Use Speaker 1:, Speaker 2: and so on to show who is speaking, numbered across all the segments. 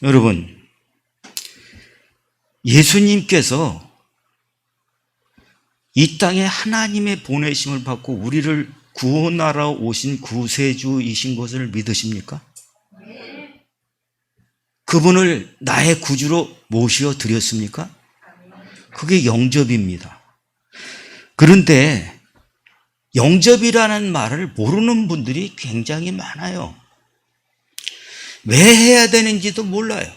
Speaker 1: 여러분, 예수님께서 이 땅에 하나님의 보내심을 받고 우리를 구원하러 오신 구세주이신 것을 믿으십니까? 그분을 나의 구주로 모시어 드렸습니까? 그게 영접입니다. 그런데 영접이라는 말을 모르는 분들이 굉장히 많아요. 왜 해야 되는지도 몰라요.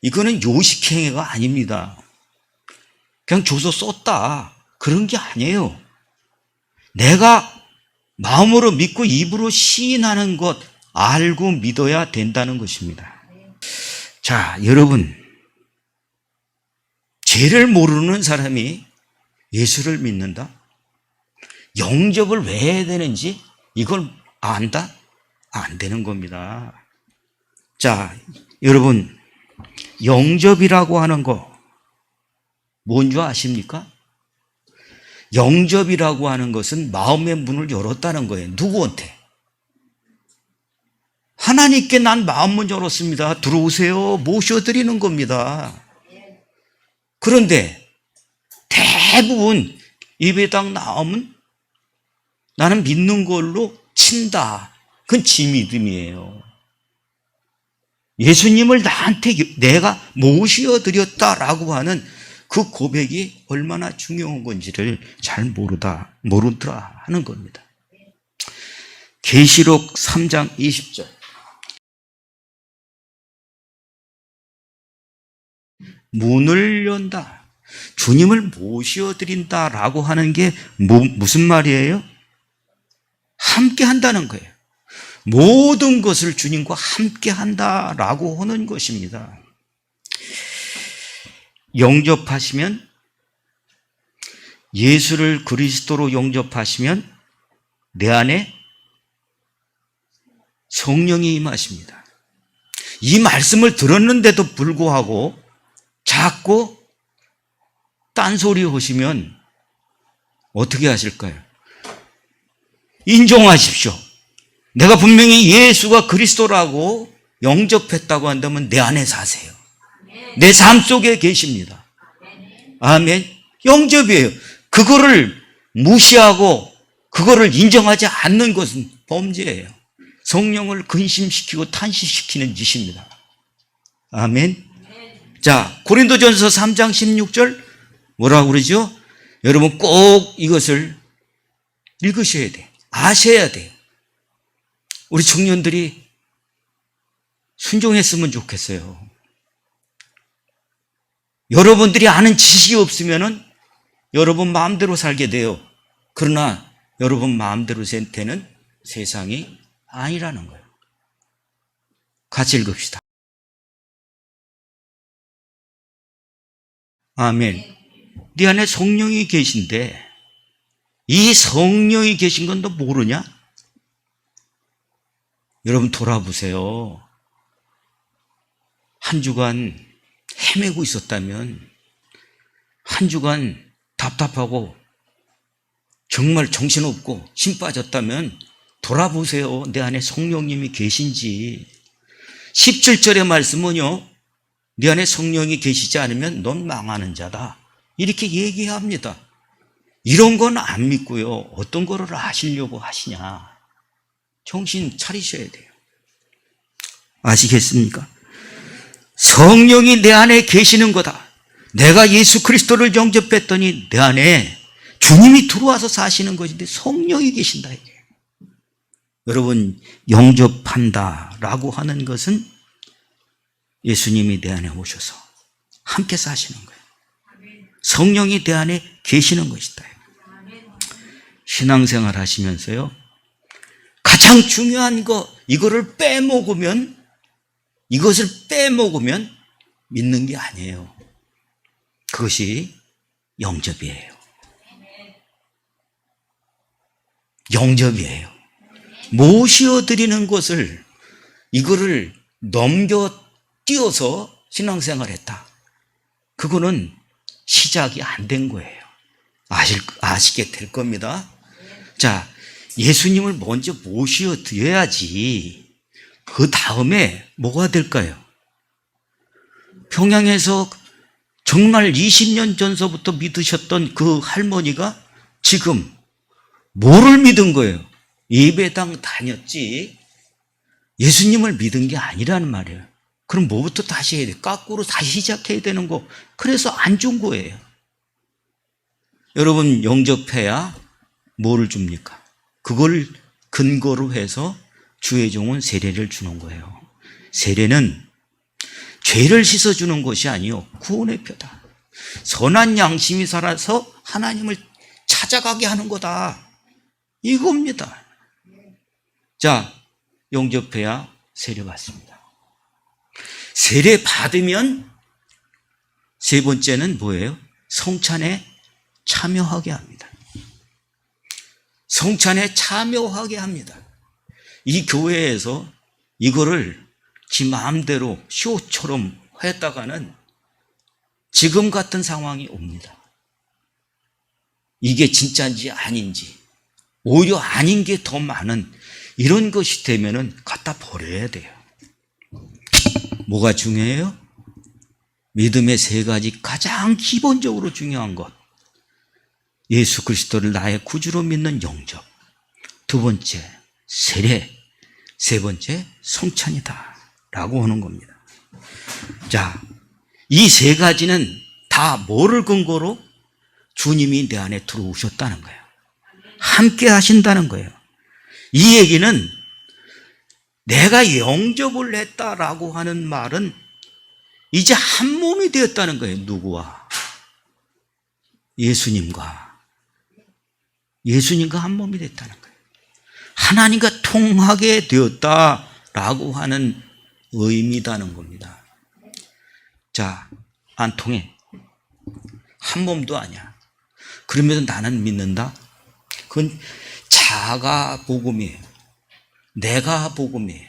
Speaker 1: 이거는 요식행위가 아닙니다. 그냥 줘서 썼다, 그런 게 아니에요. 내가 마음으로 믿고 입으로 시인하는 것, 알고 믿어야 된다는 것입니다. 자, 여러분, 죄를 모르는 사람이 예수를 믿는다? 영접을 왜 해야 되는지 이걸 안다? 안 되는 겁니다. 자, 여러분, 영접이라고 하는 거 뭔지 아십니까? 영접이라고 하는 것은 마음의 문을 열었다는 거예요. 누구한테? 하나님께 난 마음문 열었습니다. 들어오세요. 모셔드리는 겁니다. 그런데 대부분 입에 딱 나오면 나는 믿는 걸로 친다. 그건 지 믿음이에요. 예수님을 나한테 내가 모셔드렸다라고 하는 그 고백이 얼마나 중요한 건지를 잘 모르더라 하는 겁니다. 계시록 3장 20절. 문을 연다. 주님을 모셔드린다라고 하는 게 무슨 말이에요? 함께 한다는 거예요. 모든 것을 주님과 함께 한다라고 하는 것입니다. 영접하시면, 예수를 그리스도로 영접하시면 내 안에 성령이 임하십니다. 이 말씀을 들었는데도 불구하고 자꾸 딴소리 하시면 어떻게 하실까요? 인정하십시오. 내가 분명히 예수가 그리스도라고 영접했다고 한다면 내 안에 사세요. 내 삶 속에 계십니다. 아멘. 영접이에요. 그거를 무시하고 그거를 인정하지 않는 것은 범죄예요. 성령을 근심시키고 탄식시키는 짓입니다. 아멘. 자, 고린도전서 3장 16절 뭐라고 그러죠? 여러분 꼭 이것을 읽으셔야 돼요. 아셔야 돼요. 우리 청년들이 순종했으면 좋겠어요. 여러분들이 아는 지식이 없으면은 여러분 마음대로 살게 돼요. 그러나 여러분 마음대로 되는 세상이 아니라는 거예요. 같이 읽읍시다. 아멘. 네 안에 성령이 계신데 이 성령이 계신 건 너 모르냐? 여러분 돌아보세요. 한 주간 헤매고 있었다면, 한 주간 답답하고 정말 정신없고 힘 빠졌다면 돌아보세요. 내 안에 성령님이 계신지. 17절의 말씀은요, 네 안에 성령이 계시지 않으면 넌 망하는 자다, 이렇게 얘기합니다. 이런 건 안 믿고요, 어떤 거를 아시려고 하시냐. 정신 차리셔야 돼요. 아시겠습니까? 성령이 내 안에 계시는 거다. 내가 예수 그리스도를 영접했더니 내 안에 주님이 들어와서 사시는 것인데 성령이 계신다 이게. 여러분, 영접한다라고 하는 것은 예수님이 내 안에 오셔서 함께 사시는 거예요. 성령이 내 안에 계시는 것이다. 신앙생활 하시면서요, 가장 중요한 이것을 빼먹으면 믿는 게 아니에요. 그것이 영접이에요. 영접이에요. 모시어드리는 것을, 이거를 넘겨띄어서 신앙생활 했다. 그거는 시작이 안 된 거예요. 아시게 될 겁니다. 자, 예수님을 먼저 모셔드려야지 그 다음에 뭐가 될까요? 평양에서 정말 20년 전서부터 믿으셨던 그 할머니가 지금 뭐를 믿은 거예요? 예배당 다녔지 예수님을 믿은 게 아니라는 말이에요. 그럼 뭐부터 다시 해야 돼? 거꾸로 다시 시작해야 되는 거. 그래서 안 준 거예요. 여러분 영접해야 뭐를 줍니까? 그걸 근거로 해서 주의 종은 세례를 주는 거예요. 세례는 죄를 씻어주는 것이 아니요 구원의 표다. 선한 양심이 살아서 하나님을 찾아가게 하는 거다. 이겁니다. 자, 영접해야 세례 받습니다. 세례 받으면 세 번째는 뭐예요? 성찬에 참여하게 합니다. 성찬에 참여하게 합니다. 이 교회에서 이거를 지 마음대로 쇼처럼 했다가는 지금 같은 상황이 옵니다. 이게 진짜인지 아닌지 오히려 아닌 게 더 많은 이런 것이 되면은 갖다 버려야 돼요. 뭐가 중요해요? 믿음의 세 가지 가장 기본적으로 중요한 것. 예수 그리스도를 나의 구주로 믿는 영접. 두 번째, 세례. 세 번째, 성찬이다. 라고 하는 겁니다. 자, 이 세 가지는 다 뭐를 근거로? 주님이 내 안에 들어오셨다는 거예요. 함께 하신다는 거예요. 이 얘기는 내가 영접을 했다라고 하는 말은 이제 한 몸이 되었다는 거예요. 누구와? 예수님과 한 몸이 됐다는 거예요. 하나님과 통하게 되었다라고 하는 의미다는 겁니다. 자, 안 통해. 한 몸도 아니야. 그러면서 나는 믿는다? 그건 자가 복음이에요. 내가 복음이에요.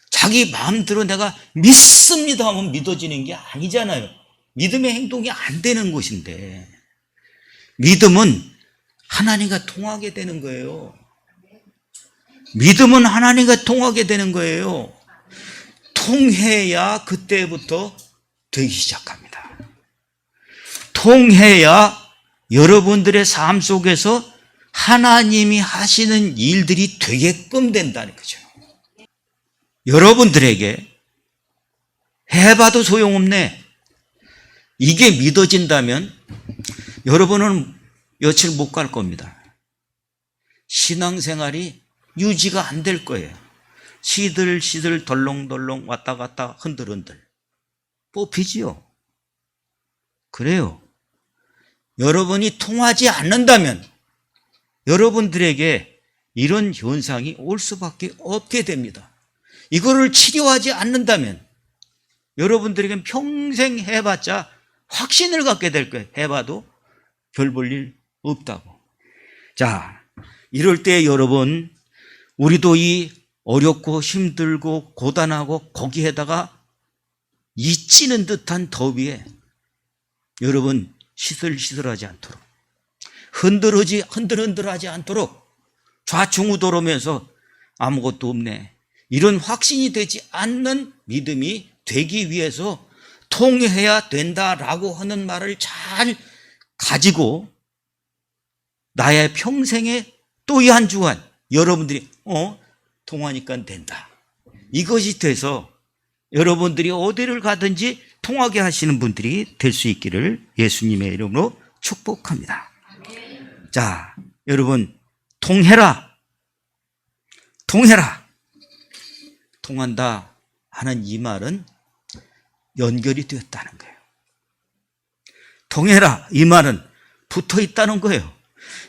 Speaker 1: 자기 마음대로 내가 믿습니다 하면 믿어지는 게 아니잖아요. 믿음의 행동이 안 되는 것인데 믿음은 하나님과 통하게 되는 거예요. 믿음은 하나님과 통하게 되는 거예요. 통해야 그때부터 되기 시작합니다. 통해야 여러분들의 삶 속에서 하나님이 하시는 일들이 되게끔 된다는 거죠. 여러분들에게 해봐도 소용없네. 이게 믿어진다면 여러분은 며칠 못 갈 겁니다. 신앙생활이 유지가 안 될 거예요. 시들시들 덜렁덜렁 왔다 갔다 흔들흔들 뽑히지요. 그래요. 여러분이 통하지 않는다면 여러분들에게 이런 현상이 올 수밖에 없게 됩니다. 이거를 치료하지 않는다면 여러분들에게 평생 해봤자 확신을 갖게 될 거예요. 해봐도 별 볼 일 없다고. 자, 이럴 때 여러분, 우리도 이 어렵고 힘들고 고단하고 거기에다가 이 찌는 듯한 더위에 여러분 시들시들하지 않도록, 흔들흔들하지 않도록, 좌충우돌하면서 아무것도 없네, 이런 확신이 되지 않는 믿음이 되기 위해서 통해야 된다라고 하는 말을 잘 가지고 나의 평생에 또 이 한 주간 여러분들이 통하니까 된다, 이것이 돼서 여러분들이 어디를 가든지 통하게 하시는 분들이 될 수 있기를 예수님의 이름으로 축복합니다. 자, 여러분, 통해라. 통한다 하는 이 말은 연결이 되었다는 거예요. 통해라, 이 말은 붙어 있다는 거예요.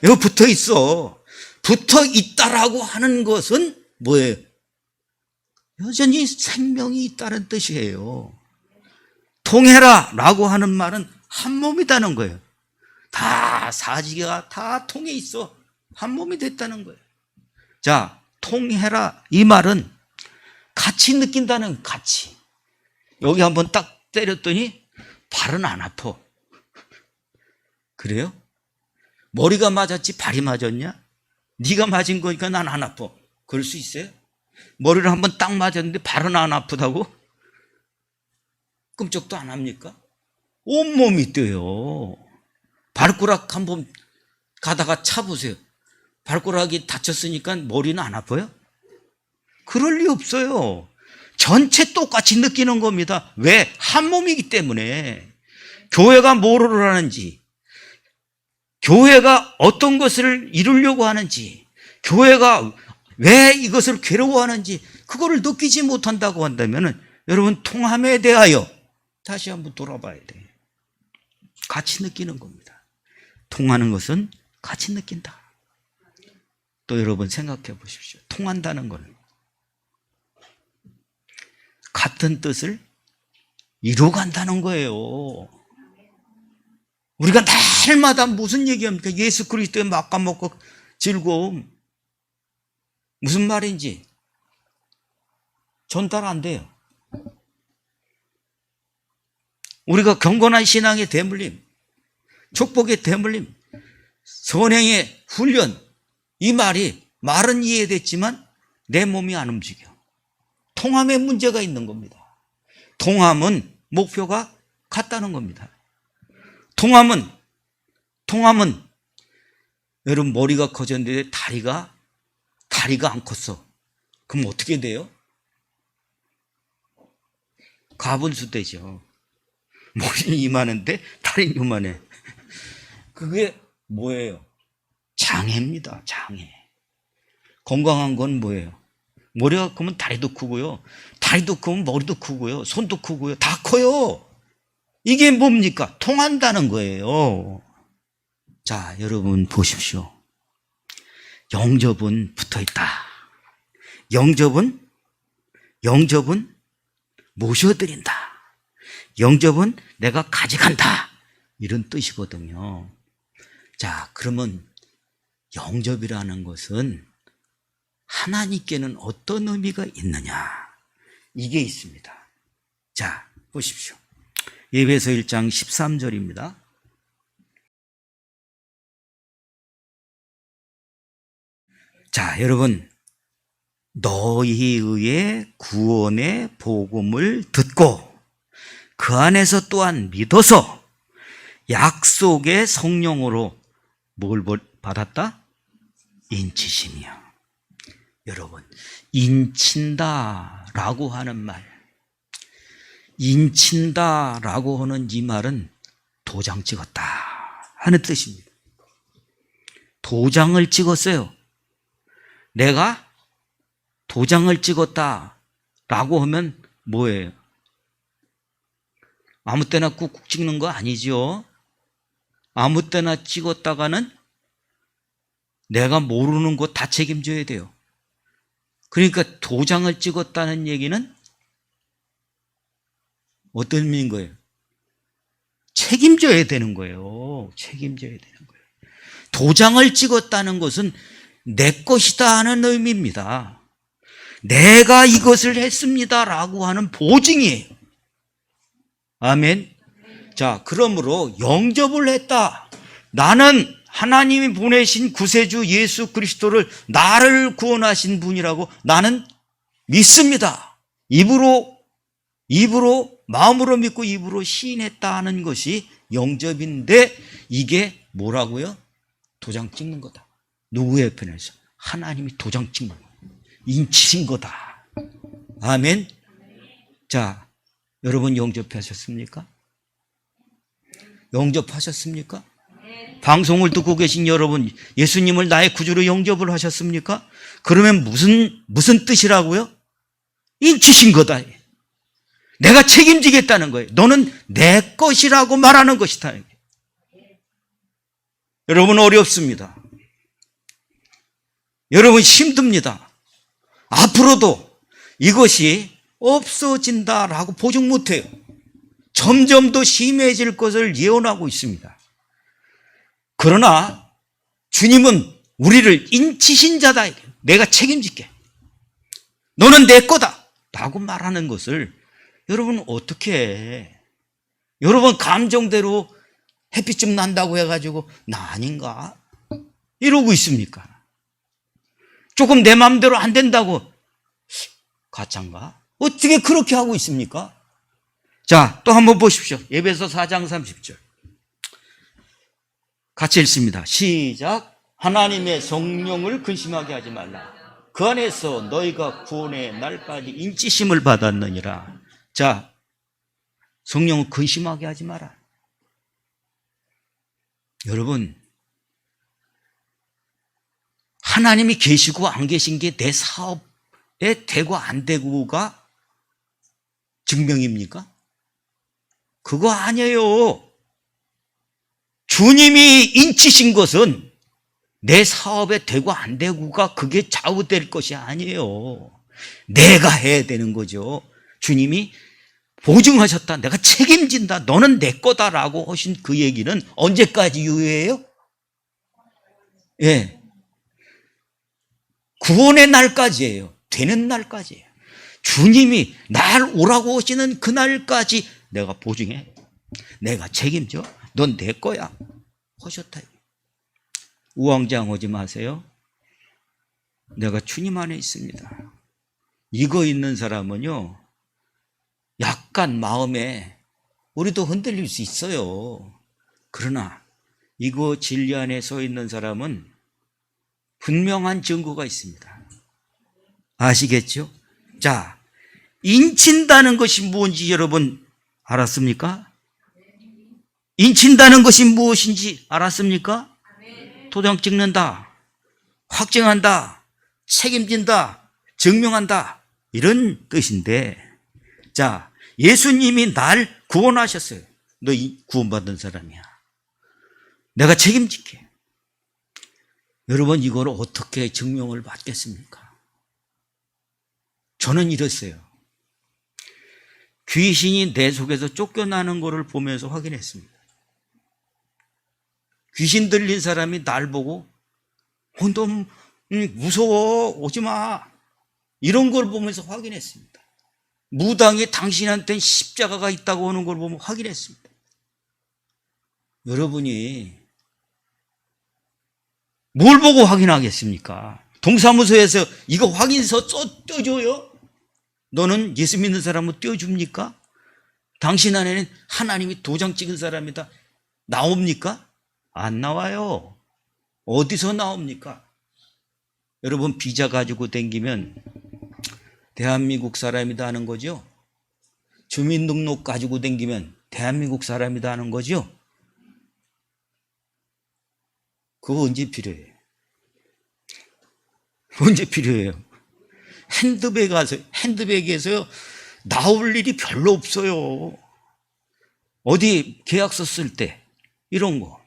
Speaker 1: 여기 붙어 있어. 붙어 있다라고 하는 것은 뭐예요? 여전히 생명이 있다는 뜻이에요. 통해라 라고 하는 말은 한 몸이다는 거예요. 다 사지가 다 통해 있어. 한 몸이 됐다는 거예요. 자, 통해라 이 말은 같이 느낀다는, 같이. 여기 한번 딱 때렸더니 발은 안 아파. 그래요? 머리가 맞았지 발이 맞았냐? 네가 맞은 거니까 난 안 아파. 그럴 수 있어요? 머리를 한번 딱 맞았는데 발은 안 아프다고? 끔찍도 안 합니까? 온몸이 뛰어요. 발가락 한번 가다가 차보세요. 발가락이 다쳤으니까 머리는 안 아파요? 그럴 리 없어요. 전체 똑같이 느끼는 겁니다. 왜? 한 몸이기 때문에. 교회가 뭐를 하는지, 교회가 어떤 것을 이루려고 하는지, 교회가 왜 이것을 괴로워하는지 그거를 느끼지 못한다고 한다면 여러분 통함에 대하여 다시 한번 돌아봐야 돼요. 같이 느끼는 겁니다. 통하는 것은 같이 느낀다. 또 여러분 생각해 보십시오. 통한다는 것은 같은 뜻을 이루어간다는 거예요. 우리가 날마다 무슨 얘기합니까? 예수 그리스도의 맛과 먹고 즐거움. 무슨 말인지 전달 안 돼요. 우리가 경건한 신앙의 대물림, 축복의 대물림, 선행의 훈련, 이 말은 이해됐지만 내 몸이 안 움직여. 통함에 문제가 있는 겁니다. 통함은 목표가 같다는 겁니다. 통함은 여러분 머리가 커졌는데 다리가 안 컸어. 그럼 어떻게 돼요? 가분수 되죠. 머리는 이만한데 다리는 요만해. 그게 뭐예요? 장애입니다. 장애. 건강한 건 뭐예요? 머리가 크면 다리도 크고요. 다리도 크면 머리도 크고요. 손도 크고요. 다 커요. 이게 뭡니까? 통한다는 거예요. 자, 여러분 보십시오. 영접은 붙어 있다. 영접은 모셔드린다. 영접은 내가 가져간다. 이런 뜻이거든요. 자, 그러면 영접이라는 것은 하나님께는 어떤 의미가 있느냐? 이게 있습니다. 자, 보십시오. 에베소 1장 13절입니다. 자, 여러분, 너희의 구원의 복음을 듣고 그 안에서 또한 믿어서 약속의 성령으로 뭘 받았다? 인치심이요. 여러분, 인친다라고 하는 말, 인친다라고 하는 이 말은 도장 찍었다 하는 뜻입니다. 도장을 찍었어요. 내가 도장을 찍었다라고 하면 뭐예요? 아무 때나 꾹꾹 찍는 거 아니죠. 아무 때나 찍었다가는 내가 모르는 거 다 책임져야 돼요. 그러니까 도장을 찍었다는 얘기는 어떤 의미인 거예요? 책임져야 되는 거예요. 책임져야 되는 거예요. 도장을 찍었다는 것은 내 것이다 하는 의미입니다. 내가 이것을 했습니다라고 하는 보증이에요. 아멘. 자, 그러므로 영접을 했다. 나는 하나님이 보내신 구세주 예수 그리스도를 나를 구원하신 분이라고 나는 믿습니다. 입으로 마음으로 믿고 입으로 시인했다 하는 것이 영접인데 이게 뭐라고요? 도장 찍는 거다. 누구의 편에서? 하나님이 도장 찍는 거다. 인치신 거다. 아멘. 자, 여러분 영접하셨습니까? 영접하셨습니까? 방송을 듣고 계신 여러분, 예수님을 나의 구주로 영접을 하셨습니까? 그러면 무슨 뜻이라고요? 인치신 거다. 내가 책임지겠다는 거예요. 너는 내 것이라고 말하는 것이다. 여러분 어렵습니다. 여러분 힘듭니다. 앞으로도 이것이 없어진다라고 보증 못해요. 점점 더 심해질 것을 예언하고 있습니다. 그러나 주님은 우리를 인치신 자다. 내가 책임질게. 너는 내 거다. 라고 말하는 것을 여러분 어떻게 해? 여러분 감정대로 햇빛 좀 난다고 해가지고 나 아닌가? 이러고 있습니까? 조금 내 마음대로 안 된다고 가짜인가? 어떻게 그렇게 하고 있습니까? 자, 또 한번 보십시오. 에베소 4장 30절. 같이 읽습니다. 시작. 하나님의 성령을 근심하게 하지 말라. 그 안에서 너희가 구원의 날까지 인치심을 받았느니라. 자, 성령을 근심하게 하지 마라. 여러분, 하나님이 계시고 안 계신 게 내 사업에 되고 안 되고가 증명입니까? 그거 아니에요. 주님이 인치신 것은 내 사업에 되고 안 되고가 그게 좌우될 것이 아니에요. 내가 해야 되는 거죠. 주님이 보증하셨다. 내가 책임진다. 너는 내 거다라고 하신 그 얘기는 언제까지 유효해요? 예. 구원의 날까지예요. 되는 날까지예요. 주님이 날 오라고 하시는 그날까지 내가 보증해. 내가 책임져. 넌 내 거야. 하셨다. 우왕좌왕하지 마세요. 내가 주님 안에 있습니다. 이거 있는 사람은요, 약간 마음에 우리도 흔들릴 수 있어요. 그러나 이거 진리 안에 서 있는 사람은 분명한 증거가 있습니다. 아시겠죠? 자, 인친다는 것이 뭔지 여러분 알았습니까? 인친다는 것이 무엇인지 알았습니까? 도장 찍는다, 확증한다, 책임진다, 증명한다, 이런 뜻인데, 자, 예수님이 날 구원하셨어요. 너 구원받은 사람이야. 내가 책임질게. 여러분, 이걸 어떻게 증명을 받겠습니까? 저는 이랬어요. 귀신이 내 속에서 쫓겨나는 것을 보면서 확인했습니다. 귀신 들린 사람이 날 보고 너 무서워, 오지 마, 이런 걸 보면서 확인했습니다. 무당이 당신한테는 십자가가 있다고 하는 걸 보면 확인했습니다. 여러분이 뭘 보고 확인하겠습니까? 동사무소에서 이거 확인서 떼줘요? 너는 예수 믿는 사람은 떼어줍니까? 당신 안에는 하나님이 도장 찍은 사람이다 나옵니까? 안 나와요. 어디서 나옵니까? 여러분, 비자 가지고 다니면 대한민국 사람이다 하는 거죠? 주민등록 가지고 다니면 대한민국 사람이다 하는 거죠? 그거 언제 필요해요? 언제 필요해요? 핸드백에서 나올 일이 별로 없어요. 어디 계약서 쓸 때 이런 거.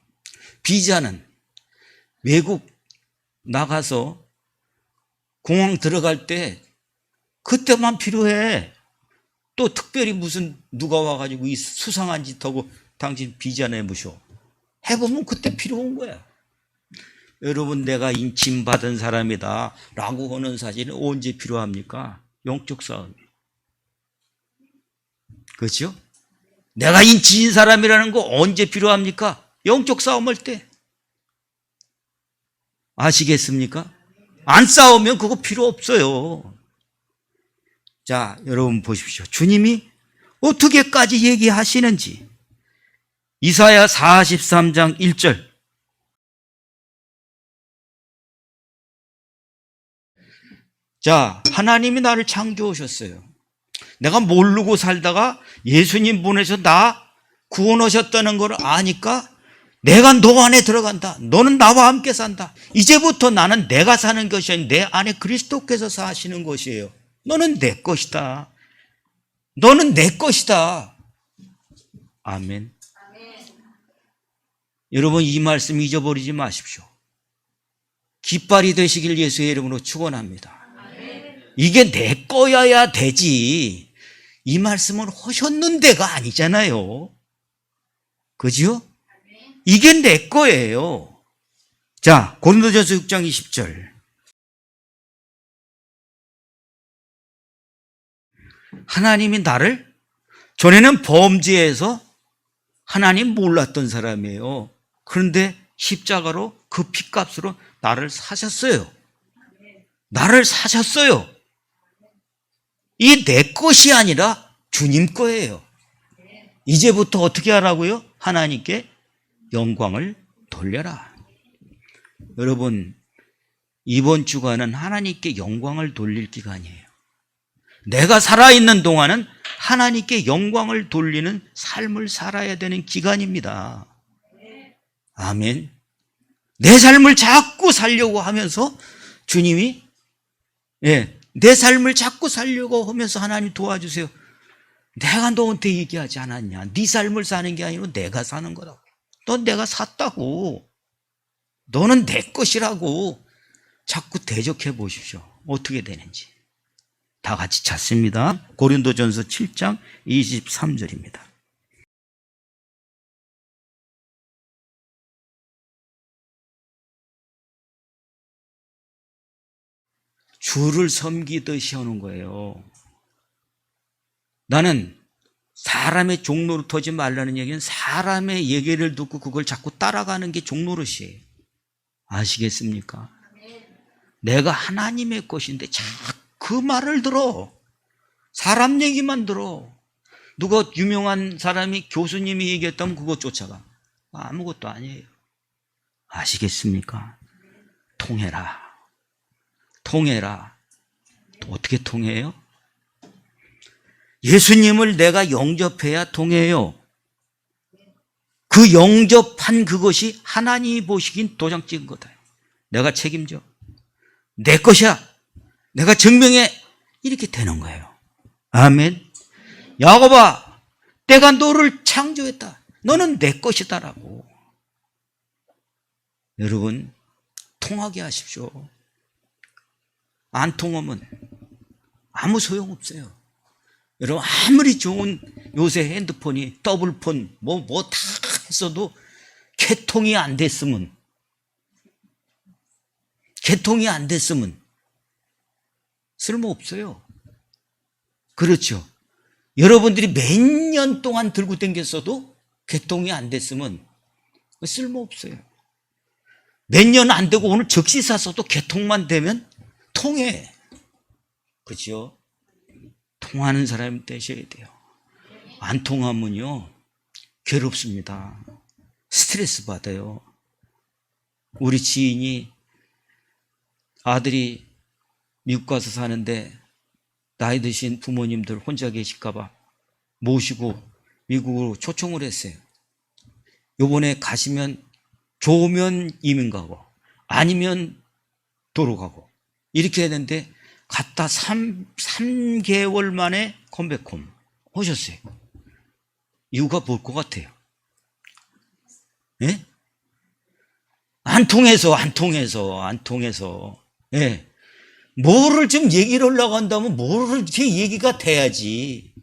Speaker 1: 비자는 외국 나가서 공항 들어갈 때 그때만 필요해. 또 특별히 무슨 누가 와가지고 이 수상한 짓 하고 당신 비자 내무셔. 해보면 그때 필요한 거야. 여러분, 내가 인침받은 사람이다 라고 하는 사실은 언제 필요합니까? 영적 싸움이. 그렇죠? 내가 인치인 사람이라는 거 언제 필요합니까? 영적 싸움할 때. 아시겠습니까? 안 싸우면 그거 필요 없어요. 자, 여러분 보십시오. 주님이 어떻게까지 얘기하시는지. 이사야 43장 1절. 자, 하나님이 나를 창조하셨어요. 내가 모르고 살다가 예수님 보내서 나 구원하셨다는 걸 아니까 내가 너 안에 들어간다. 너는 나와 함께 산다. 이제부터 나는 내가 사는 것이 아니라 내 안에 그리스도께서 사시는 것이에요. 너는 내 것이다. 너는 내 것이다. 아멘. 여러분, 이 말씀 잊어버리지 마십시오. 깃발이 되시길 예수의 이름으로 축원합니다. 이게 내 거여야 되지. 이 말씀을 하셨는데가 아니잖아요. 그죠? 이게 내 거예요. 자, 고린도전서 6장 20절. 하나님이 나를, 전에는 범죄해서 하나님 몰랐던 사람이에요. 그런데 십자가로 그 핏값으로 나를 사셨어요. 나를 사셨어요. 이 내 것이 아니라 주님 거예요. 이제부터 어떻게 하라고요? 하나님께 영광을 돌려라. 여러분, 이번 주간은 하나님께 영광을 돌릴 기간이에요. 내가 살아있는 동안은 하나님께 영광을 돌리는 삶을 살아야 되는 기간입니다. 아멘. 내 삶을 자꾸 살려고 하면서 주님이 내 삶을 자꾸 살려고 하면서 하나님 도와주세요. 내가 너한테 얘기하지 않았냐? 네 삶을 사는 게 아니라 내가 사는 거라고. 넌 내가 샀다고. 너는 내 것이라고. 자꾸 대적해 보십시오. 어떻게 되는지. 다 같이 찾습니다. 고린도전서 7장 23절입니다. 주를 섬기듯이 하는 거예요. 나는 사람의 종노릇하지 말라는 얘기는 사람의 얘기를 듣고 그걸 자꾸 따라가는 게 종노릇이에요. 아시겠습니까? 내가 하나님의 것인데 자꾸 그 말을 들어. 사람 얘기만 들어. 누가 유명한 사람이 교수님이 얘기했다면 그거 쫓아가. 아무것도 아니에요. 아시겠습니까? 통해라. 통해라. 어떻게 통해요? 예수님을 내가 영접해야 통해요. 그 영접한 그것이 하나님이 보시긴 도장 찍은 거다. 내가 책임져. 내 것이야. 내가 증명해. 이렇게 되는 거예요. 아멘. 야곱아, 내가 너를 창조했다. 너는 내 것이다라고. 여러분, 통하게 하십시오. 안 통하면 아무 소용없어요. 여러분, 아무리 좋은 요새 핸드폰이 더블폰 뭐 다 했어도 개통이 안 됐으면 쓸모없어요. 그렇죠. 여러분들이 몇 년 동안 들고 다녔어도 개통이 안 됐으면 쓸모없어요. 몇 년 안 되고 오늘 즉시 샀어도 개통만 되면 통해. 그렇죠? 통하는 사람이 되셔야 돼요. 안 통하면요 괴롭습니다. 스트레스 받아요. 우리 지인이 아들이 미국 가서 사는데 나이 드신 부모님들 혼자 계실까 봐 모시고 미국으로 초청을 했어요. 요번에 가시면 좋으면 이민 가고 아니면 도로 가고 이렇게 했는데 갔다 3개월 만에 컴백홈 오셨어요. 이유가 뭘 것 같아요? 예? 안 통해서. 예. 뭐를 좀 얘기를 하려고 한다면 뭐를 이렇게 얘기가 돼야지.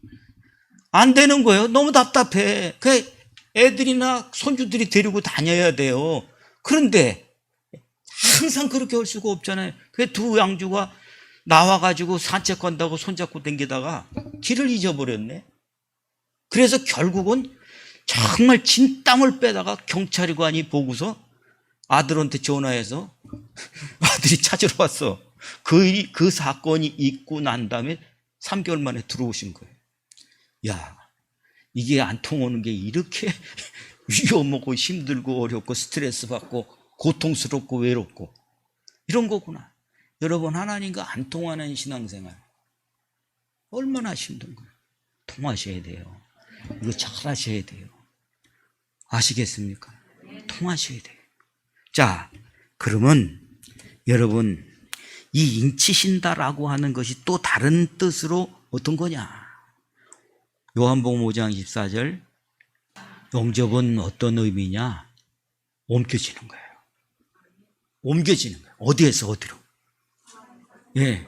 Speaker 1: 안 되는 거예요. 너무 답답해. 그 애들이나 손주들이 데리고 다녀야 돼요. 그런데 항상 그렇게 할 수가 없잖아요. 그 두 양주가 나와가지고 산책한다고 손잡고 댕기다가 길을 잊어버렸네. 그래서 결국은 정말 진땀을 빼다가 경찰관이 보고서 아들한테 전화해서 아들이 찾으러 왔어. 그 사건이 있고 난 다음에 3개월 만에 들어오신 거예요. 야, 이게 안 통하는 게 이렇게 위험하고 힘들고 어렵고 스트레스 받고 고통스럽고 외롭고 이런 거구나. 여러분, 하나님과 안 통하는 신앙생활 얼마나 힘든 거예요. 통하셔야 돼요. 이거 잘 하셔야 돼요. 아시겠습니까? 통하셔야 돼요. 자, 그러면 여러분, 이 인치신다라고 하는 것이 또 다른 뜻으로 어떤 거냐? 요한복음 5장 14절, 영접은 어떤 의미냐? 옮겨지는 거예요. 옮겨지는 거예요. 어디에서 어디로? 예.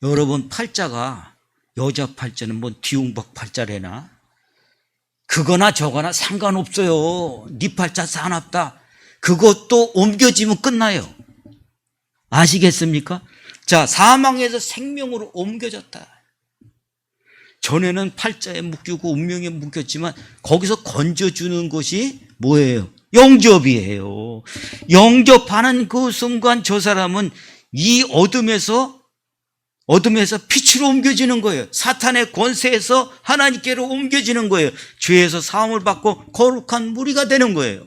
Speaker 1: 여러분, 팔자가 여자 팔자는 뭐 디웅박 팔자래나 그거나 저거나 상관없어요. 네 팔자 사납다. 그것도 옮겨지면 끝나요. 아시겠습니까? 자, 사망에서 생명으로 옮겨졌다. 전에는 팔자에 묶이고 운명에 묶였지만 거기서 건져주는 것이 뭐예요? 영접이에요. 영접하는 그 순간 저 사람은 이 어둠에서 어둠에서 빛으로 옮겨지는 거예요. 사탄의 권세에서 하나님께로 옮겨지는 거예요. 죄에서 사함을 받고 거룩한 무리가 되는 거예요.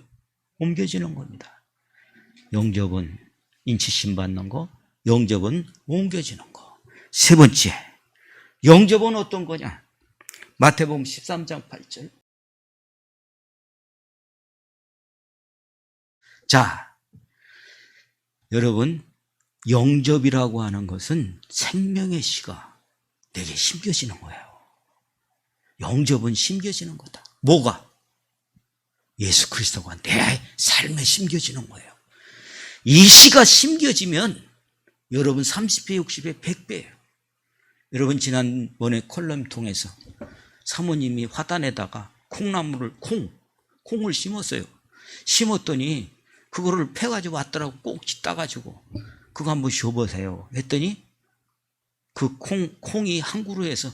Speaker 1: 옮겨지는 겁니다. 영접은 인치심 받는 거, 영접은 옮겨지는 거. 세 번째, 영접은 어떤 거냐? 마태복음 13장 8절. 자, 여러분, 영접이라고 하는 것은 생명의 씨가 내게 심겨지는 거예요. 영접은 심겨지는 거다. 뭐가? 예수 그리스도가 내 삶에 심겨지는 거예요. 이 씨가 심겨지면 여러분 30배, 60배, 100배예요. 여러분 지난번에 콜럼 통해서 사모님이 화단에다가 콩을 심었어요. 심었더니 그거를 패가지고 왔더라고. 꼭지 따가지고 그거 한번 쉬어보세요 했더니 그 콩이 한 그루에서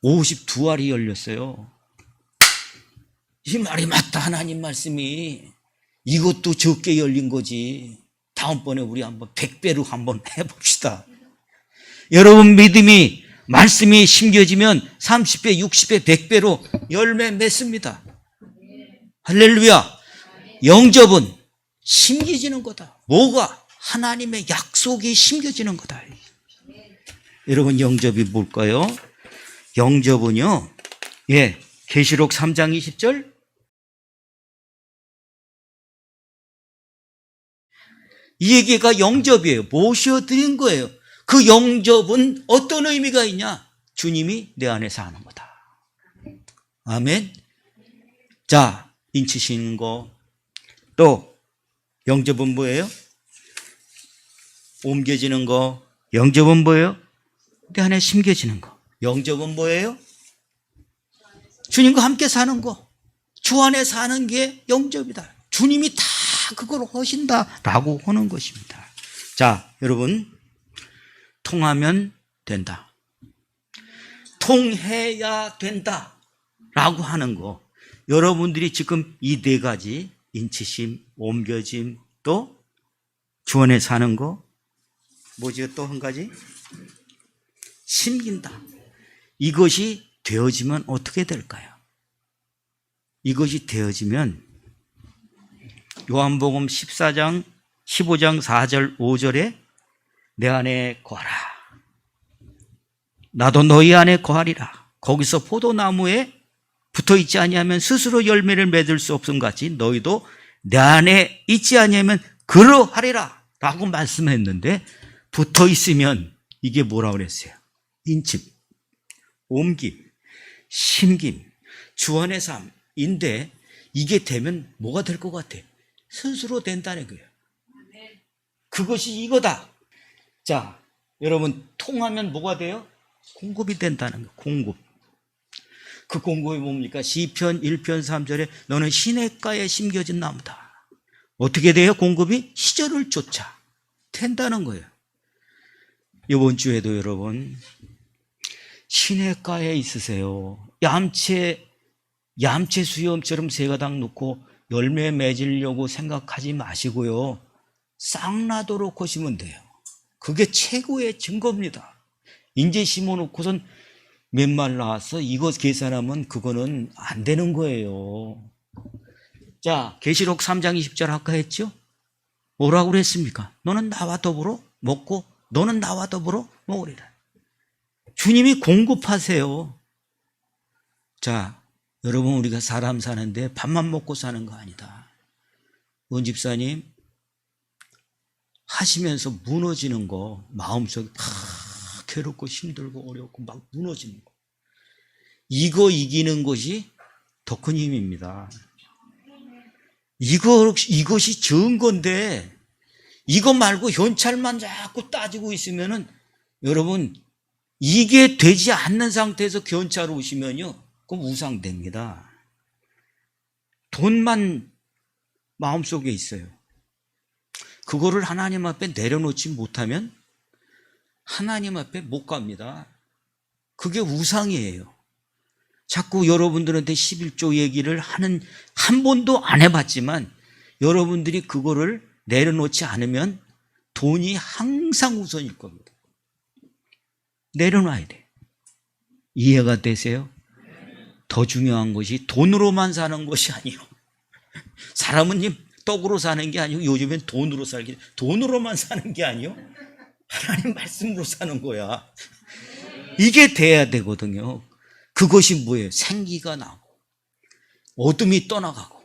Speaker 1: 52알이 열렸어요. 이 말이 맞다. 하나님 말씀이 이것도 적게 열린 거지. 다음번에 우리 한번 100배로 한번 해봅시다. 여러분 믿음이 말씀이 심겨지면 30배, 60배, 100배로 열매 맺습니다. 할렐루야. 영접은 심겨지는 거다. 뭐가? 하나님의 약속이 심겨지는 거다. 여러분 영접이 뭘까요? 영접은요, 계시록 3장 20절. 이 얘기가 영접이에요. 모셔드린 거예요. 그 영접은 어떤 의미가 있냐? 주님이 내 안에 사는 거다. 아멘. 자, 인치시는 거. 또 영접은 뭐예요? 옮겨지는 거. 영접은 뭐예요? 내 안에 심겨지는 거. 영접은 뭐예요? 주님과 함께 사는 거. 주 안에 사는 게 영접이다. 주님이 다 그걸 하신다라고 하는 것입니다. 자, 여러분, 통하면 된다. 통해야 된다라고 하는 거. 여러분들이 지금 이 네 가지, 인치심, 옮겨짐, 또 주 안에 사는 거, 뭐지 또 한 가지? 심긴다. 이것이 되어지면 어떻게 될까요? 이것이 되어지면 요한복음 14장 15장 4절 5절에 내 안에 거하라. 나도 너희 안에 거하리라. 거기서 포도나무에 붙어있지 아니하면 스스로 열매를 맺을 수 없음 같이 너희도 내 안에 있지 아니하면 그러하리라 라고 말씀했는데, 붙어있으면 이게 뭐라고 그랬어요? 인침, 옮김, 심김, 주 안의 삶인데, 이게 되면 뭐가 될 것 같아? 스스로 된다는 거예요. 그것이 이거다. 자, 여러분, 통하면 뭐가 돼요? 공급이 된다는 거예요. 공급. 그 공급이 뭡니까? 시편 1편 3절에 너는 시냇가에 심겨진 나무다. 어떻게 돼요? 공급이 시절을 쫓아 된다는 거예요. 이번 주에도 여러분, 시냇가에 있으세요. 얌체 수염처럼 세 가닥 놓고 열매 맺으려고 생각하지 마시고요. 싹나도록 하시면 돼요. 그게 최고의 증거입니다. 인제 심어놓고선 몇말 나와서 이거 계산하면 그거는 안 되는 거예요. 자, 계시록 3장 20절 아까 했죠? 뭐라고 그랬습니까? 너는 나와 더불어 먹고 너는 나와 더불어 먹으리라. 주님이 공급하세요. 자, 여러분, 우리가 사람 사는데 밥만 먹고 사는 거 아니다. 원 집사님 하시면서 무너지는 거, 마음속에 막 괴롭고 힘들고 어렵고 막 무너지는 거, 이거 이기는 것이 더 큰 힘입니다. 이것이 증거인데, 이거 말고 현찰만 자꾸 따지고 있으면은 여러분, 이게 되지 않는 상태에서 현찰 오시면요, 그럼 우상됩니다. 돈만 마음속에 있어요. 그거를 하나님 앞에 내려놓지 못하면 하나님 앞에 못 갑니다. 그게 우상이에요. 자꾸 여러분들한테 11조 얘기를 한 번도 안 해봤지만, 여러분들이 그거를 내려놓지 않으면 돈이 항상 우선일 겁니다. 내려놔야 돼. 이해가 되세요? 더 중요한 것이 돈으로만 사는 것이 아니요. 사람은 떡으로 사는 게 아니고 요즘엔 돈으로 살기, 돈으로만 사는 게 아니요. 하나님 말씀으로 사는 거야. 이게 돼야 되거든요. 그것이 뭐예요? 생기가 나고 어둠이 떠나가고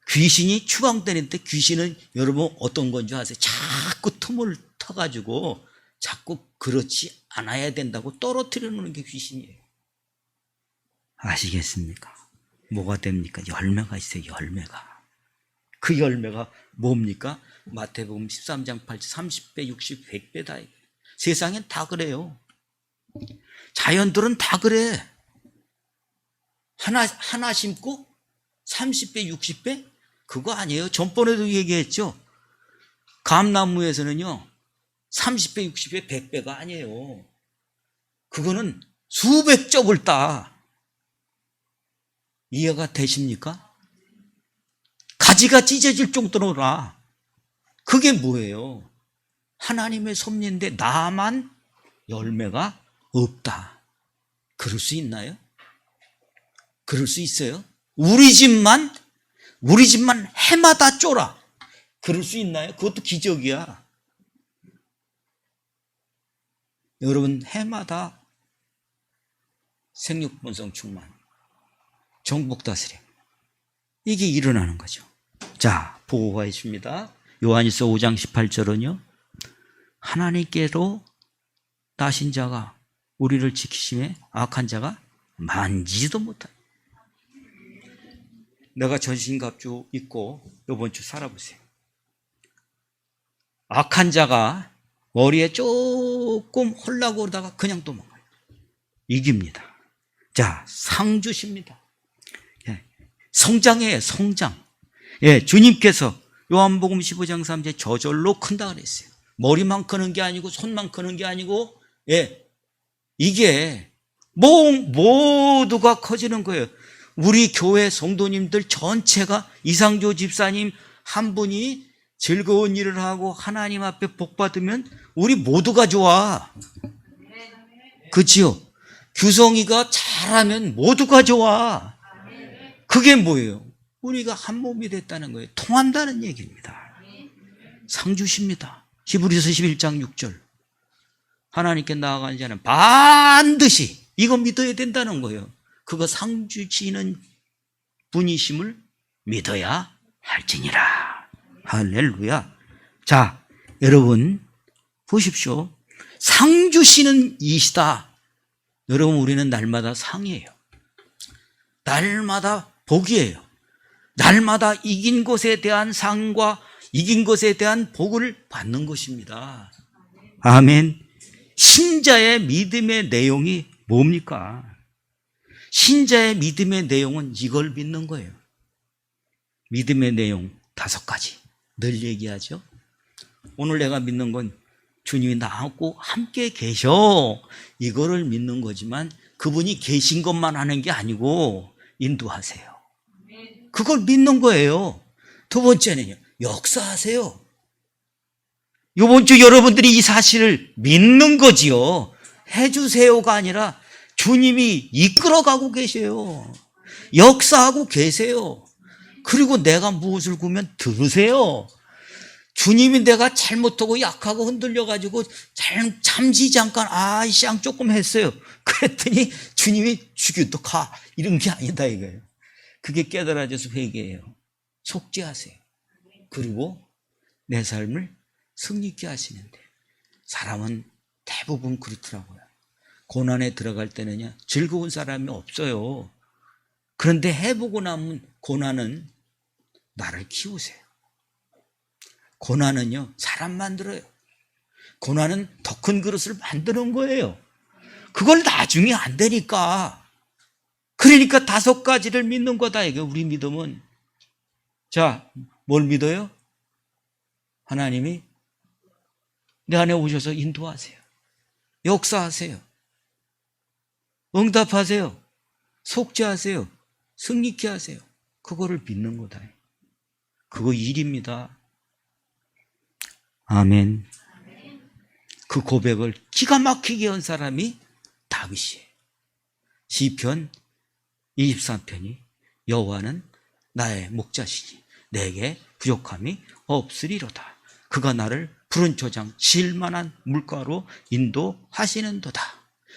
Speaker 1: 귀신이 추방되는데, 귀신은 여러분 어떤 건지 아세요? 자꾸 틈을 터가지고 자꾸 그렇지 않아야 된다고 떨어뜨려 놓는 게 귀신이에요. 아시겠습니까? 뭐가 됩니까? 열매가 있어요. 열매가. 그 열매가 뭡니까? 마태복음 13장 8절 30배, 60, 100배다. 세상엔 다 그래요. 자연들은 다 그래. 하나 심고 30배, 60배? 그거 아니에요. 전번에도 얘기했죠. 감나무에서는요 30배, 60배, 100배가 아니에요. 그거는 수백 쩍을 따. 이해가 되십니까? 가지가 찢어질 정도로라. 그게 뭐예요? 하나님의 섭리인데 나만 열매가 없다. 그럴 수 있나요? 그럴 수 있어요? 우리 집만 해마다 쫄아. 그럴 수 있나요? 그것도 기적이야. 여러분, 해마다 생육번성 충만, 정복 다스림, 이게 일어나는 거죠. 자, 보호해 줍니다. 요한일서 5장 18절은요, 하나님께로 나신 자가 우리를 지키심에 악한 자가 만지지도 못한다. 내가 전신갑주 입고 이번 주 살아보세요. 악한 자가 머리에 조금 홀라고 그러다가 그냥 도망가요. 이깁니다. 자, 상 주십니다. 성장이에요, 성장. 예, 주님께서 요한복음 15장 3절 저절로 큰다 그랬어요. 머리만 크는 게 아니고 손만 크는 게 아니고, 예, 이게 모두가 커지는 거예요. 우리 교회 성도님들 전체가, 이상조 집사님 한 분이 즐거운 일을 하고 하나님 앞에 복 받으면 우리 모두가 좋아. 그치요? 규성이가 잘하면 모두가 좋아. 그게 뭐예요? 우리가 한 몸이 됐다는 거예요. 통한다는 얘기입니다. 상 주십니다. 히브리서 11장 6절. 하나님께 나아가는 자는 반드시 이거 믿어야 된다는 거예요. 그거 상 주시는 분이심을 믿어야 할지니라. 할렐루야. 자, 여러분 보십시오. 상 주시는 이시다. 여러분, 우리는 날마다 상이에요. 날마다 복이에요. 날마다 이긴 것에 대한 상과 이긴 것에 대한 복을 받는 것입니다. 아멘. 신자의 믿음의 내용이 뭡니까? 신자의 믿음의 내용은 이걸 믿는 거예요. 믿음의 내용 5가지 늘 얘기하죠. 오늘 내가 믿는 건 주님이 나하고 함께 계셔, 이거를 믿는 거지만 그분이 계신 것만 하는 게 아니고 인도하세요. 그걸 믿는 거예요. 두 번째는요, 역사하세요. 이번 주 여러분들이 이 사실을 믿는 거지요. 해주세요가 아니라 주님이 이끌어가고 계세요. 역사하고 계세요. 그리고 내가 무엇을 구면 들으세요. 주님이 내가 잘못하고 약하고 흔들려가지고 잠시 잠깐 쌍 조금 했어요. 그랬더니 주님이 죽여도 가, 이런 게 아니다 이거예요. 그게 깨달아져서 회개해요. 속죄하세요. 그리고 내 삶을 승리케 하시는데, 사람은 대부분 그렇더라고요. 고난에 들어갈 때는요 즐거운 사람이 없어요. 그런데 해보고 나면 고난은 나를 키우세요. 고난은요 사람 만들어요. 고난은 더 큰 그릇을 만드는 거예요. 그걸 나중에 안 되니까. 그러니까 5가지를 믿는 거다 이게 우리 믿음은. 자, 뭘 믿어요? 하나님이 내 안에 오셔서 인도하세요. 역사하세요. 응답하세요. 속죄하세요. 승리케 하세요. 그거를 믿는 거다. 그거 일입니다. 아멘. 그 고백을 기가 막히게 한 사람이 다윗이에요. 시편 23편이 여호와는 나의 목자시니 내게 부족함이 없으리로다. 그가 나를 푸른 초장 질만한 물가로 인도하시는도다.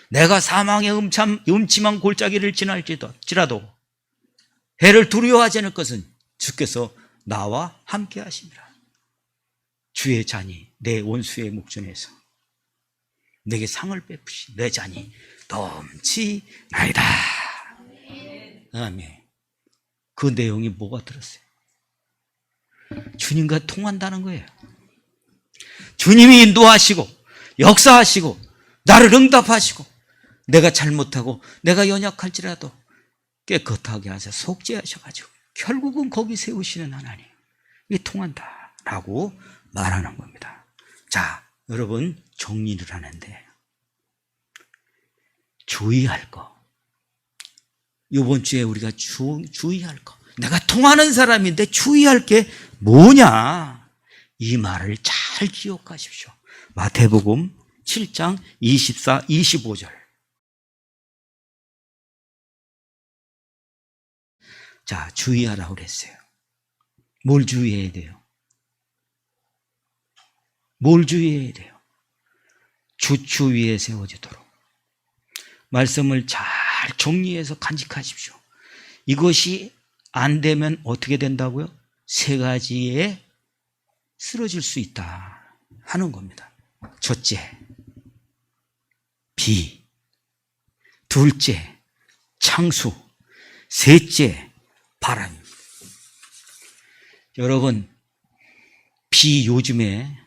Speaker 1: 내가 사망의 음침한 골짜기를 지날지라도 해를 두려워하지 않을 것은 주께서 나와 함께 하심이라. 주의 잔이 내 원수의 목전에서 내게 상을 베푸시 내 잔이 넘치나이다. 아멘. 그 내용이 뭐가 들었어요? 주님과 통한다는 거예요. 주님이 인도하시고 역사하시고 나를 응답하시고 내가 잘못하고 내가 연약할지라도 깨끗하게 하셔 속죄하셔가지고 결국은 거기 세우시는 하나님, 이게 통한다라고 말하는 겁니다. 자, 여러분 정리를 하는데 주의할 거, 이번 주에 우리가 주의할 거, 내가 통하는 사람인데 주의할 게 뭐냐, 이 말을 잘 기억하십시오. 마태복음 7장 24, 25절. 자, 주의하라고 그랬어요. 뭘 주의해야 돼요? 뭘 주의해야 돼요? 주추 위에 세워지도록 말씀을 잘 정리해서 간직하십시오. 이것이 안 되면 어떻게 된다고요? 세 가지에 쓰러질 수 있다 하는 겁니다. 첫째, 비. 둘째, 창수. 셋째, 바람입니다. 여러분, 비 요즘에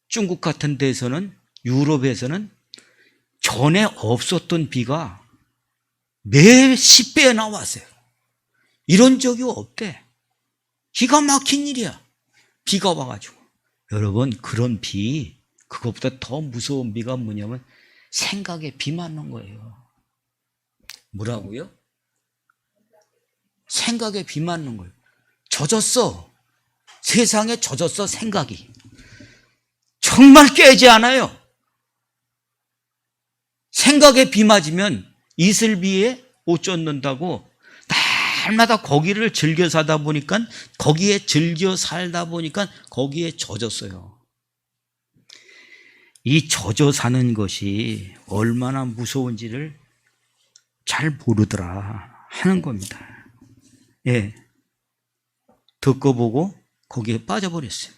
Speaker 1: 중국 같은 데서는, 유럽에서는 전에 없었던 비가 몇십 배 나왔어요. 이런 적이 없대. 기가 막힌 일이야. 비가 와가지고. 여러분, 그런 비, 그것보다 더 무서운 비가 뭐냐면 생각에 비 맞는 거예요. 뭐라고요? 생각에 비 맞는 거예요. 젖었어. 세상에 젖었어, 생각이. 정말 깨지 않아요. 생각에 비 맞으면 이슬비에 옷 젖는다고 날마다 거기를 즐겨 사다 보니까, 거기에 즐겨 살다 보니까 거기에 젖었어요. 이 젖어 사는 것이 얼마나 무서운지를 잘 모르더라 하는 겁니다. 예. 듣고 보고 거기에 빠져버렸어요.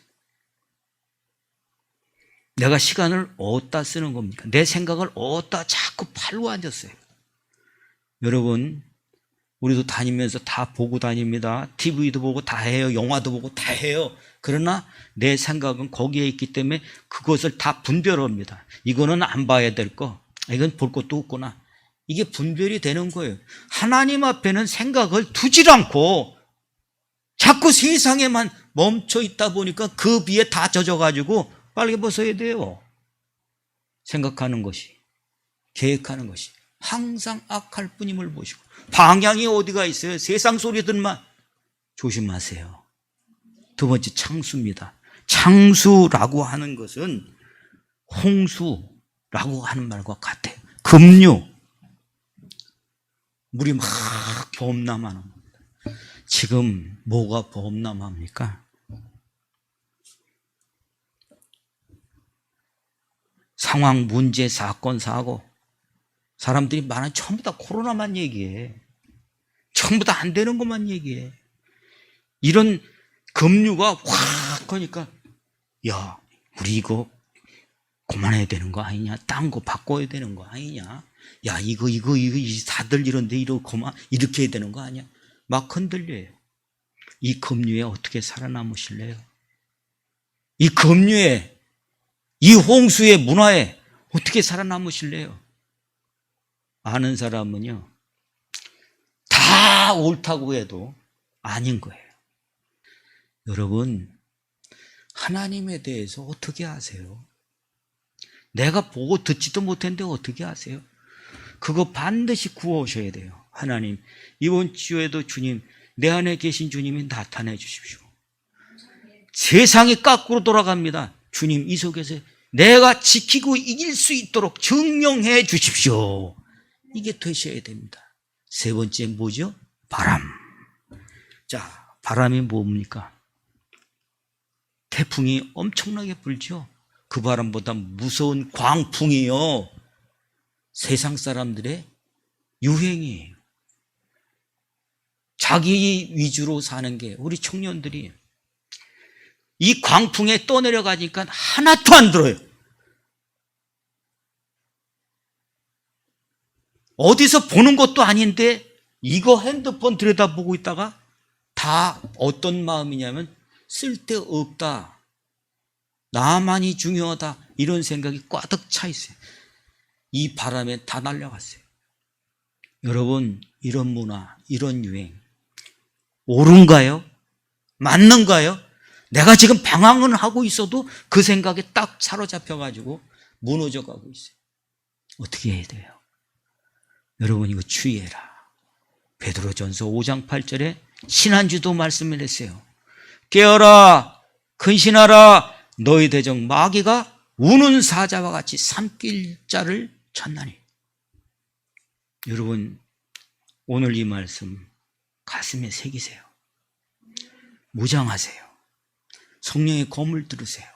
Speaker 1: 내가 시간을 어디다 쓰는 겁니까? 내 생각을 어디다 자꾸 팔고 앉았어요. 여러분, 우리도 다니면서 다 보고 다닙니다. TV도 보고 다 해요. 영화도 보고 다 해요. 그러나 내 생각은 거기에 있기 때문에 그것을 다 분별합니다. 이거는 안 봐야 될 거, 이건 볼 것도 없구나. 이게 분별이 되는 거예요. 하나님 앞에는 생각을 두질 않고 자꾸 세상에만 멈춰 있다 보니까 그 비에 다 젖어가지고 빨리 벗어야 돼요. 생각하는 것이, 계획하는 것이 항상 악할 뿐임을 보시고, 방향이 어디가 있어요? 세상 소리들만 조심하세요. 두 번째, 창수입니다. 창수라고 하는 것은 홍수라고 하는 말과 같아요. 급류, 물이 막 범람하는 겁니다. 지금 뭐가 범람합니까? 상황, 문제, 사건, 사고. 사람들이 많아. 전부 다 코로나만 얘기해. 전부 다 안 되는 것만 얘기해. 이런 급류가 확 하니까, 야, 우리 이거 그만해야 되는 거 아니냐? 딴 거 바꿔야 되는 거 아니냐? 야, 이거 다들 이런데 이렇게 해야 되는 거 아니야? 막 흔들려요. 이 급류에 어떻게 살아남으실래요? 이 급류에, 이 홍수의 문화에 어떻게 살아남으실래요? 아는 사람은요, 다 옳다고 해도 아닌 거예요. 여러분, 하나님에 대해서 어떻게 아세요? 내가 보고 듣지도 못했는데 어떻게 아세요? 그거 반드시 구하셔야 돼요. 하나님, 이번 주에도 주님, 내 안에 계신 주님이 나타내 주십시오. 세상이 거꾸로 돌아갑니다. 주님, 이 속에서 내가 지키고 이길 수 있도록 증명해 주십시오. 이게 되셔야 됩니다. 세 번째 뭐죠? 바람. 자, 바람이 뭡니까? 태풍이 엄청나게 불죠. 그 바람보다 무서운 광풍이요, 세상 사람들의 유행이에요. 자기 위주로 사는 게, 우리 청년들이 이 광풍에 떠내려가니까 하나도 안 들어요. 어디서 보는 것도 아닌데 이거 핸드폰 들여다보고 있다가 다 어떤 마음이냐면 쓸데없다, 나만이 중요하다, 이런 생각이 꽉득 차 있어요. 이 바람에 다 날려갔어요. 여러분, 이런 문화, 이런 유행 옳은가요? 맞는가요? 내가 지금 방황은 하고 있어도 그 생각에 딱 사로잡혀가지고 무너져 가고 있어요. 어떻게 해야 돼요? 여러분, 이거 주의해라. 베드로전서 5장 8절에 지난주도 말씀을 했어요. 깨어라, 근신하라, 너희 대적 마귀가 우는 사자와 같이 삼킬 자를 찾나니. 여러분, 오늘 이 말씀 가슴에 새기세요. 무장하세요. 성령의 검을 들으세요.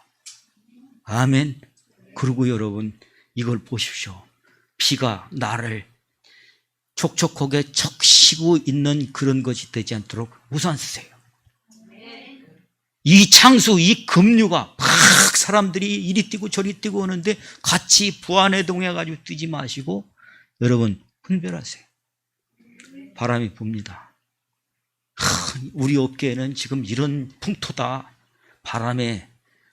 Speaker 1: 아멘. 그리고 여러분, 이걸 보십시오. 비가 나를 촉촉하게 적시고 있는 그런 것이 되지 않도록 우산 쓰세요. 이 창수, 이 급류가 막 사람들이 이리 뛰고 저리 뛰고 오는데 같이 부안해동해가지고 뛰지 마시고 여러분 분별하세요. 바람이 붑니다. 우리 업계에는 지금 이런 풍토다. 바람에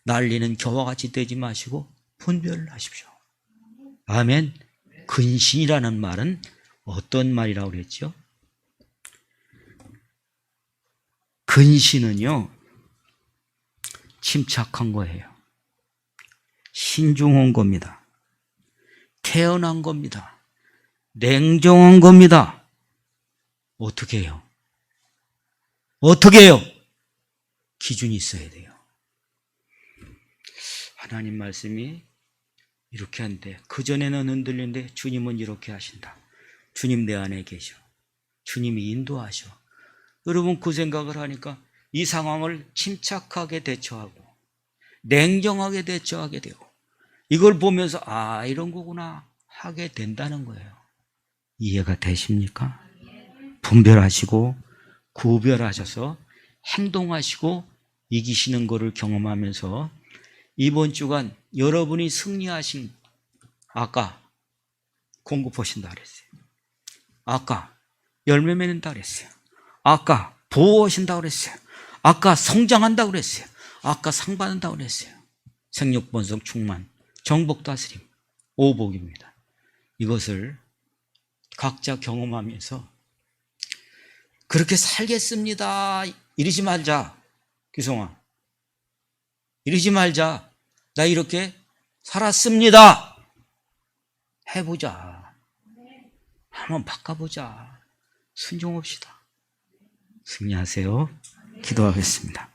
Speaker 1: 날리는 겨와 같이 되지 마시고 분별하십시오. 아멘. 근신이라는 말은 어떤 말이라고 그랬죠? 근신은요, 침착한 거예요. 신중한 겁니다. 태어난 겁니다. 냉정한 겁니다. 어떻게 해요? 어떻게 해요? 기준이 있어야 돼요. 하나님 말씀이 이렇게 한대. 그전에는 흔들리는데 주님은 이렇게 하신다. 주님 내 안에 계셔. 주님이 인도하셔. 여러분, 그 생각을 하니까 이 상황을 침착하게 대처하고 냉정하게 대처하게 되고 이걸 보면서 아, 이런 거구나 하게 된다는 거예요. 이해가 되십니까? 분별하시고 구별하셔서 행동하시고 이기시는 것을 경험하면서 이번 주간 여러분이 승리하신, 아까 공급하신다 그랬어요. 아까 열매 맺는다 그랬어요. 아까 보호하신다 그랬어요. 아까 성장한다 그랬어요. 아까 상 받는다 그랬어요. 생육 번성 충만 정복 다스림 오복입니다. 이것을 각자 경험하면서 그렇게 살겠습니다 이러지 말자. 규성아, 이러지 말자. 나 이렇게 살았습니다 해보자. 한번 바꿔보자. 순종합시다. 승리하세요. 기도하겠습니다.